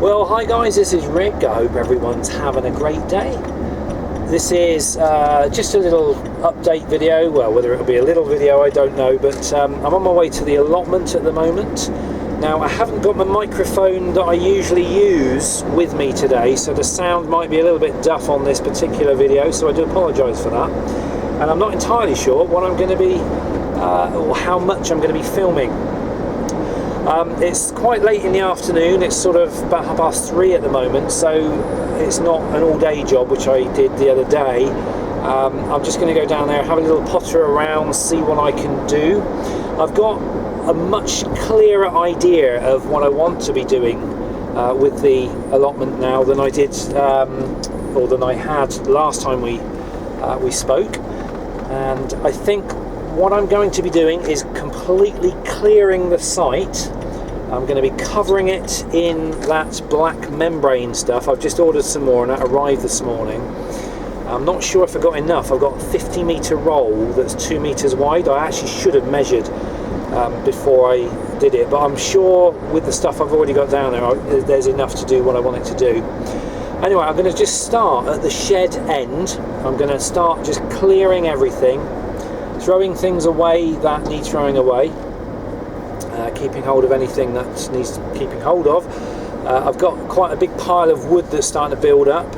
Well, hi guys, this is Rick. I hope everyone's having a great day. This is just a little update video. Well, whether it'll be a little video, I don't know, but I'm on my way to the allotment at the moment. Now, I haven't got my microphone that I usually use with me today, so the sound might be a little bit duff on this particular video, so I do apologise for that. And I'm not entirely sure what I'm going to be, or how much I'm going to be filming. It's quite late in the afternoon. It's sort of about 3:30 at the moment, so it's not an all-day job, which I did the other day. I'm just going to go down there, have a little potter around, see what I can do. I've got a much clearer idea of what I want to be doing with the allotment now than I did, or than I had last time we spoke. And I think what I'm going to be doing is completely clearing the site. I'm going to be covering it in that black membrane stuff. I've just ordered some more and that arrived this morning. I'm not sure if I got enough. I've got a 50-metre roll that's 2 metres wide. I actually should have measured before I did it, but I'm sure with the stuff I've already got down there, there's enough to do what I want it to do. Anyway, I'm going to just start at the shed end. I'm going to start just clearing everything, throwing things away that need throwing away, keeping hold of anything that needs keeping hold of. I've got quite a big pile of wood that's starting to build up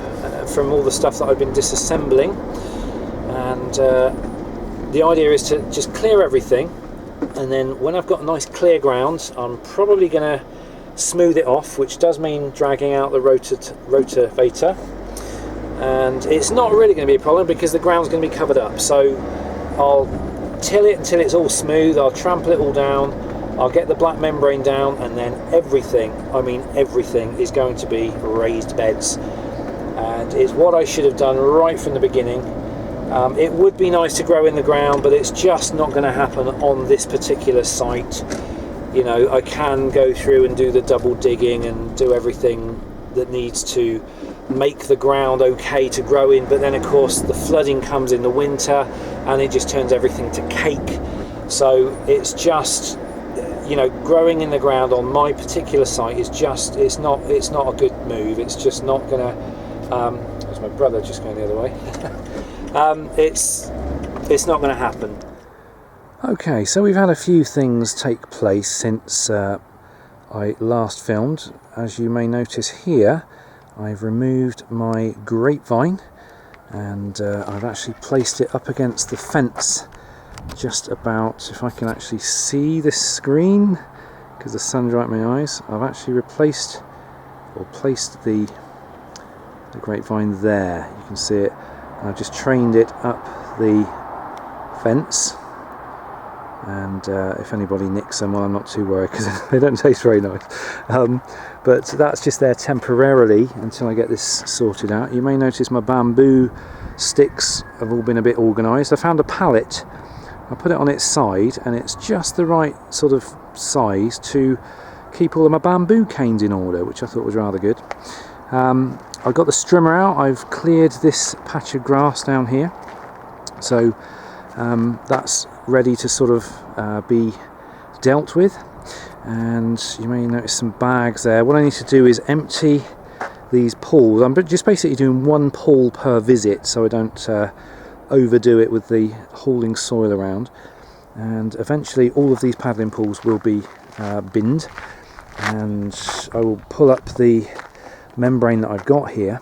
from all the stuff that I've been disassembling, and the idea is to just clear everything, and then when I've got nice clear ground, I'm probably going to smooth it off, which does mean dragging out the rotavator, and it's not really going to be a problem because the ground's going to be covered up. So I'll till it until it's all smooth, I'll trample it all down, I'll get the black membrane down, and then everything, I mean everything, is going to be raised beds. And it's what I should have done right from the beginning. It would be nice to grow in the ground, but it's just not going to happen on this particular site. You know, I can go through and do the double digging and do everything that needs to make the ground okay to grow in, but then of course the flooding comes in the winter and it just turns everything to cake. So it's just, you know, growing in the ground on my particular site is just, it's not a good move. It's just not gonna, there's my brother just going the other way. It's not gonna happen. Okay, so we've had a few things take place since I last filmed. As you may notice here, I've removed my grapevine, and I've actually placed it up against the fence, just about, if I can actually see this screen because the sun's right in my eyes. I've actually replaced or placed the grapevine there. You can see it, and I've just trained it up the fence. And if anybody nicks them, well, I'm not too worried because they don't taste very nice. But that's just there temporarily until I get this sorted out. You may notice my bamboo sticks have all been a bit organised. I found a pallet, I put it on its side, and it's just the right sort of size to keep all of my bamboo canes in order, which I thought was rather good. I've got the strimmer out. I've cleared this patch of grass down here, so that's ready to sort of be dealt with. And you may notice some bags there. What I need to do is empty these pools. I'm just basically doing one pool per visit, so I don't overdo it with the hauling soil around. And eventually all of these paddling pools will be binned, and I will pull up the membrane that I've got here,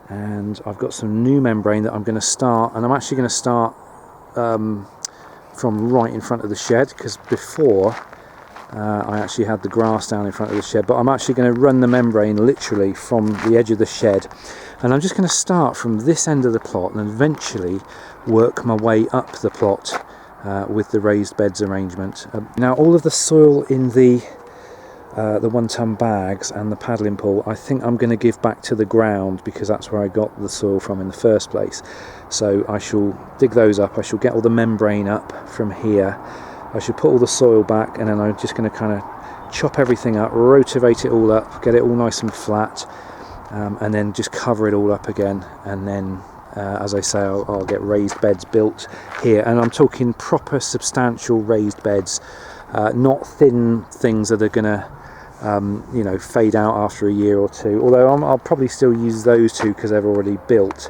and I've got some new membrane that I'm going to start, and I'm actually going to start from right in front of the shed, because before I actually had the grass down in front of the shed, but I'm actually going to run the membrane literally from the edge of the shed, and I'm just going to start from this end of the plot and eventually work my way up the plot with the raised beds arrangement. Now all of the soil in the 1-ton bags and the paddling pool, I think I'm going to give back to the ground, because that's where I got the soil from in the first place. So I shall dig those up, I shall get all the membrane up from here, I should put all the soil back, and then I'm just going to kind of chop everything up, rotivate it all up, get it all nice and flat, and then just cover it all up again, and then as I say, I'll get raised beds built here, and I'm talking proper substantial raised beds, not thin things that are going to you know, fade out after a year or two, although I'll probably still use those two because they're already built.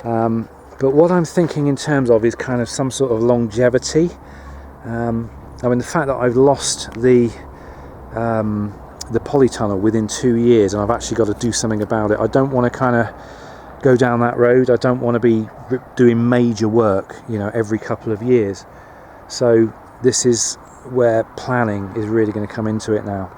But what I'm thinking in terms of is kind of some sort of longevity. I mean, the fact that I've lost the polytunnel within 2 years, and I've actually got to do something about it. I don't want to kind of go down that road. I don't want to be doing major work, you know, every couple of years. So this is where planning is really going to come into it now.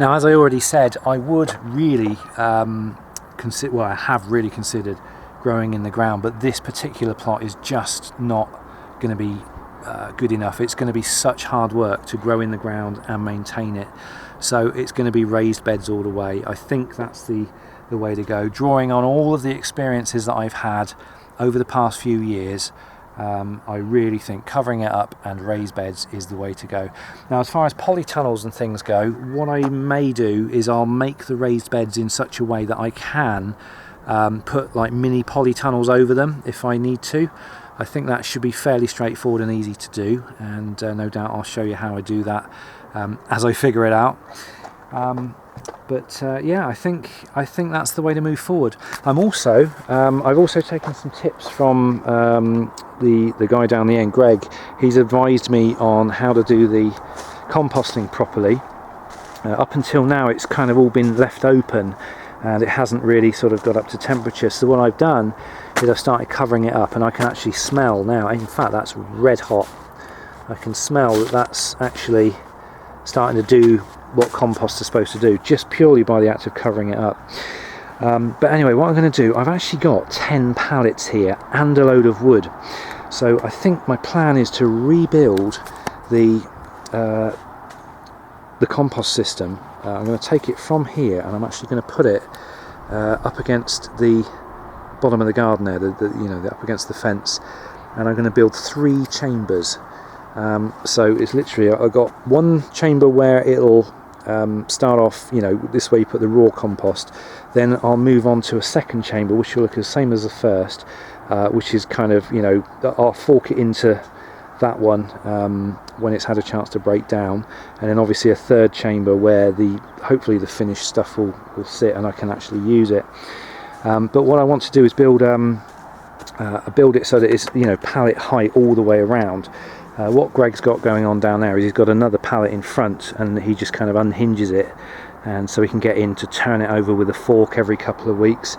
Now, as I already said, I would really well, I have really considered growing in the ground, but this particular plot is just not going to be good enough. It's going to be such hard work to grow in the ground and maintain it, so it's going to be raised beds all the way. I think that's the way to go, drawing on all of the experiences that I've had over the past few years. I really think covering it up and raised beds is the way to go. Now, as far as polytunnels and things go, what I may do is I'll make the raised beds in such a way that I can put like mini polytunnels over them if I need to. I think that should be fairly straightforward and easy to do, and no doubt I'll show you how I do that as I figure it out. But yeah, I think that's the way to move forward. I've also taken some tips from the guy down the end, Greg. He's advised me on how to do the composting properly. Up until now, it's kind of all been left open, and it hasn't really sort of got up to temperature. So what I've done is I've started covering it up, and I can actually smell now. In fact, that's red hot. I can smell that that's actually starting to do what compost is supposed to do, just purely by the act of covering it up. But anyway, what I'm going to do, I've actually got 10 pallets here and a load of wood. So I think my plan is to rebuild the compost system. I'm going to take it from here, and I'm actually going to put it up against the bottom of the garden there, up against the fence, and I'm going to build 3 chambers. So it's literally, I've got one chamber where it'll start off, you know, this way you put the raw compost, then I'll move on to a second chamber which will look the same as the first, which is kind of, you know, I'll fork it into that one when it's had a chance to break down, and then obviously a third chamber where hopefully the finished stuff will sit and I can actually use it. But what I want to do is build it so that it's, you know, pallet height all the way around. What Greg's got going on down there is he's got another pallet in front, and he just kind of unhinges it, and so he can get in to turn it over with a fork every couple of weeks,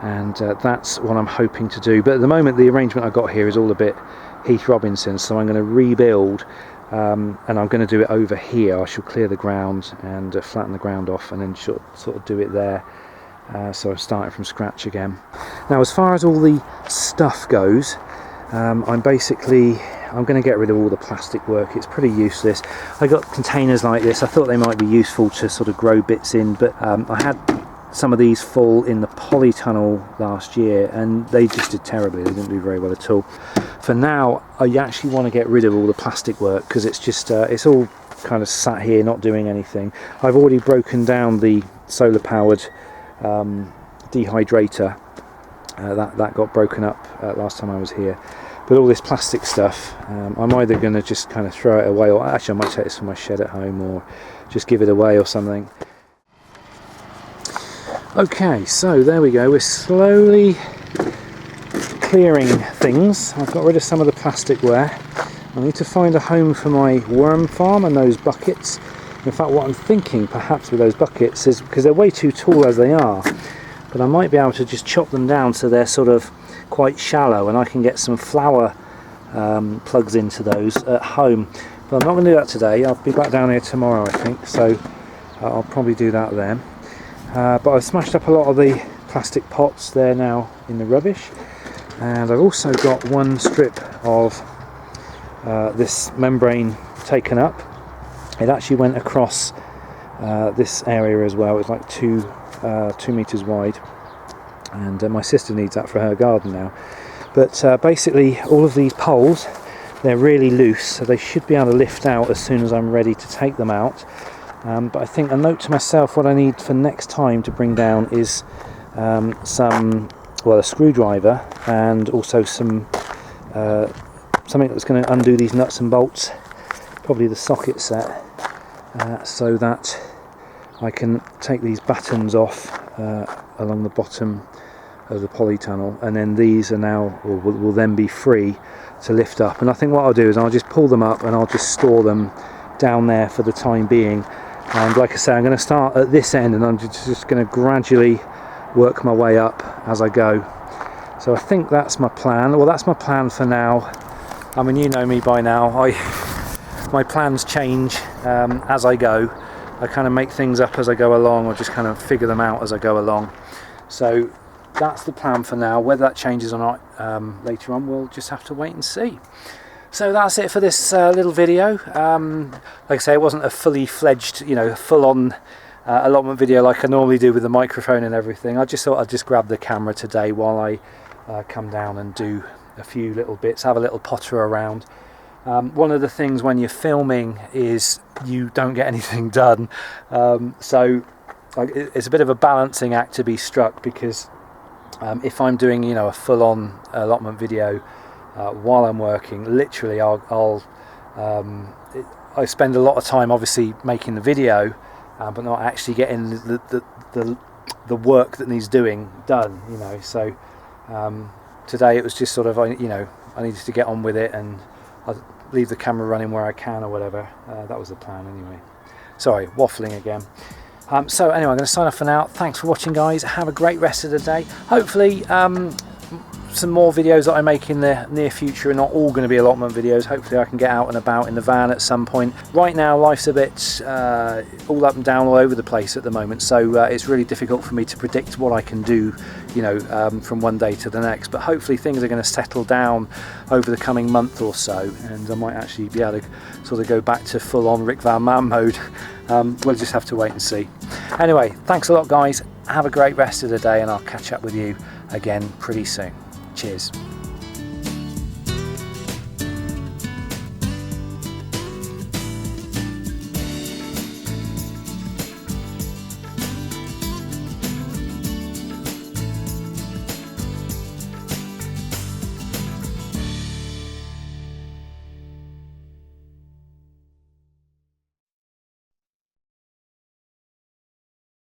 and that's what I'm hoping to do. But at the moment, the arrangement I've got here is all a bit Heath Robinson, so I'm going to rebuild, and I'm going to do it over here. I shall clear the ground and flatten the ground off, and then sort of do it there. So I'm starting from scratch again. Now, as far as all the stuff goes, I'm going to get rid of all the plastic work. It's pretty useless. I got containers like this. I thought they might be useful to sort of grow bits in, but I had some of these full in the polytunnel last year, and they just did terribly. They didn't do very well at all. For now, I actually want to get rid of all the plastic work, because it's just it's all kind of sat here not doing anything. I've already broken down the solar powered dehydrator. That got broken up last time I was here. But all this plastic stuff, I'm either going to just kind of throw it away, or actually I might take this from my shed at home, or just give it away or something. Okay, so there we go. We're slowly clearing things. I've got rid of some of the plasticware. I need to find a home for my worm farm and those buckets. In fact, what I'm thinking perhaps with those buckets is, because they're way too tall as they are, but I might be able to just chop them down so they're sort of quite shallow, and I can get some flower plugs into those at home. But I'm not going to do that today. I'll be back down here tomorrow, I think, so I'll probably do that then. But I've smashed up a lot of the plastic pots. They're now in the rubbish, and I've also got one strip of this membrane taken up. It actually went across this area as well. It's like 2 meters wide, and my sister needs that for her garden now. But basically all of these poles, they're really loose, so they should be able to lift out as soon as I'm ready to take them out. But I think a note to myself, what I need for next time to bring down is a screwdriver, and also something that's going to undo these nuts and bolts. probably the socket set, so that I can take these battens off along the bottom of the polytunnel, and then these are now, or will then be free to lift up. And I think what I'll do is I'll just pull them up and I'll just store them down there for the time being. And like I say, I'm going to start at this end and I'm just going to gradually work my way up as I go. So I think that's my plan. Well, that's my plan for now. I mean, you know me by now. My plans change as I go. I kind of make things up as I go along, or just kind of figure them out as I go along. So that's the plan for now. Whether that changes or not later on, we'll just have to wait and see. So that's it for this little video. Like I say, it wasn't a fully fledged, you know, full-on allotment video like I normally do with the microphone and everything. I just thought I'd just grab the camera today while I come down and do a few little bits, have a little potter around. One of the things when you're filming is you don't get anything done, so it's a bit of a balancing act to be struck, because if I'm doing, you know, a full-on allotment video while I'm working, literally I spend a lot of time obviously making the video, but not actually getting the work that needs doing done, you know. So today it was just sort of, you know, I needed to get on with it, and I'll leave the camera running where I can or whatever. That was the plan anyway. Sorry, waffling again. So anyway, I'm going to sign off for now. Thanks for watching, guys. Have a great rest of the day. Hopefully some more videos that I make in the near future are not all going to be allotment videos. Hopefully I can get out and about in the van at some point. Right now life's a bit all up and down, all over the place at the moment, so it's really difficult for me to predict what I can do, you know, from one day to the next. But hopefully things are going to settle down over the coming month or so, and I might actually be able to sort of go back to full-on RickVanMan mode. We'll just have to wait and see. Anyway, thanks a lot, guys. Have a great rest of the day, and I'll catch up with you again pretty soon. Cheers.